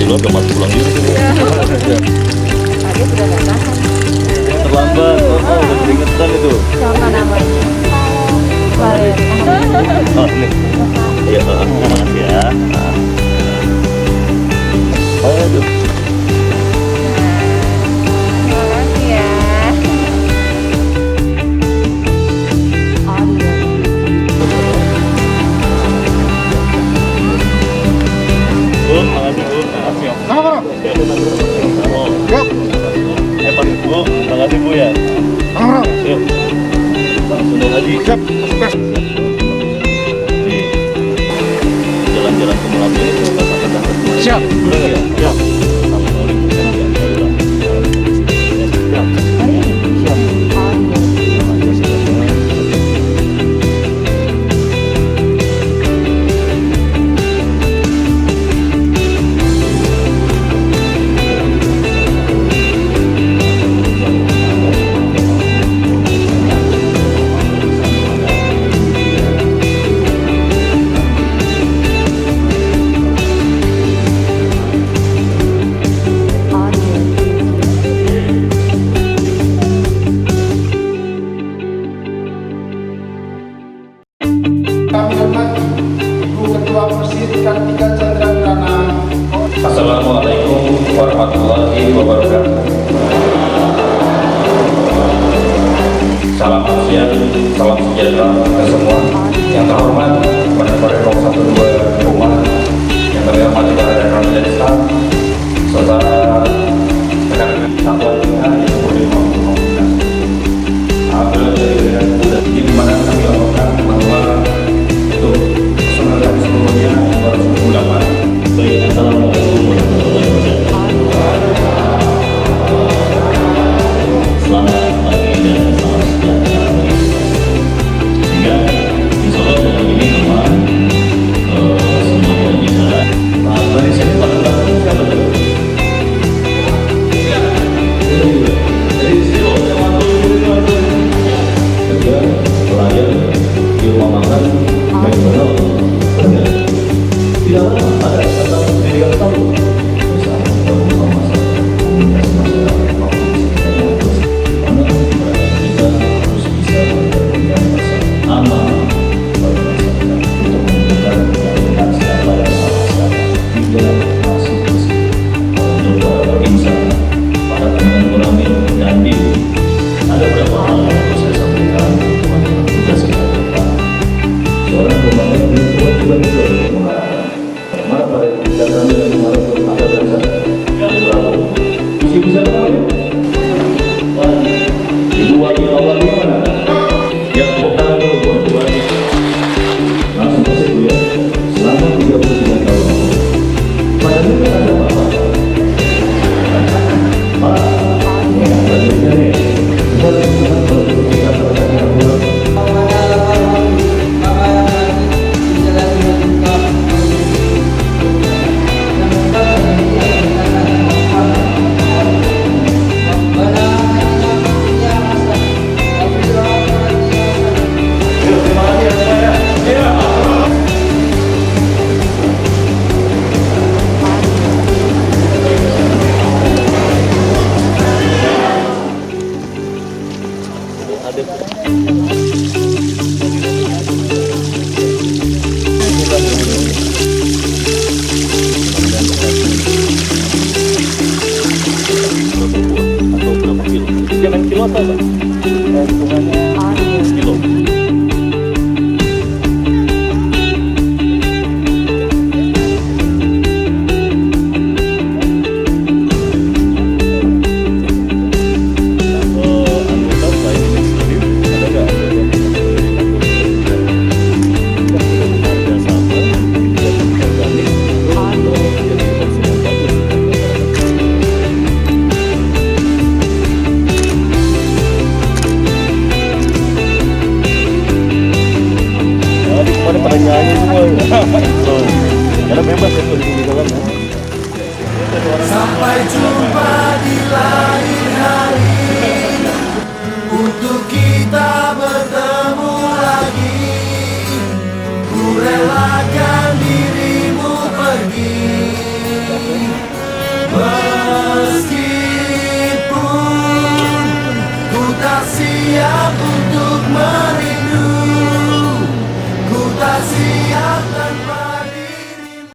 luar udah mau pulang juga. Tadi sudah nggak tahan. Terlambat, udah keringetan itu. Siapa namanya? Valen. Oh ini. Iya, makasih ya. Aduh. Terima kasih ya. Bu, makasih Bu. Makasih ya. Yuk. Pamit Bu, makasih Bu ya. Yuk. Langsung haji. Siap. Nih. Jalan-jalan ke Melayu itu kata-kata. Siap. Udah ya? Siap. Assalamualaikum warahmatullahi wabarakatuh. Salam siang, salam sejahtera ke semua. Yang terhormat kepada 012 rumah, yang kami hormati para Danrem dan staf, serta rekan-rekan satuan kita yang boleh mengumumkan. Alhamdulillah, di mana kami lakukan bahwa untuk personal seluruhnya yang baru 98. Baik, assalamualaikum warahmatullahi wabarakatuh. Selamat pagi dan salam sejahtera bagi kita. Sehingga insya Allah dengan ini teman semuanya bisa. Dari sini pada belakang siapa tuh? Dari sini loh, saya mantul. Kedua, pelayan di rumah makan McDonald. Tidak lama ada kata pendidikan tahu. Misalnya kita masyarakat waktu mana kita harus bisa memberikan rasa aman bagi masyarakat untuk memberikan dengan siapa yang salah tidak masih untuk para insan, para teman ulama dan biru. Ada beberapa hal yang harus saya sampaikan teman-teman tugas kita ke depan. Seorang pemain itu kewajiban itu mana pada datang dengan kemarin ada dasar yang berapa bisa tahu ibu wajib awal di mana yang bukan dulu wajib langsung ke situ ya selama 33 tahun padahal itu ada apa ya selanjutnya nih kita lihat kalau kita terkait dengan kilo atau apa? Hitungannya kilo. Pada nyanyi semua. Karena bebas ya kalau di dalam ya. Sampai jumpa di lain hari, untuk kita bertemu lagi. Ku relakan dirimu pergi siap untuk merindu, ku tak siap.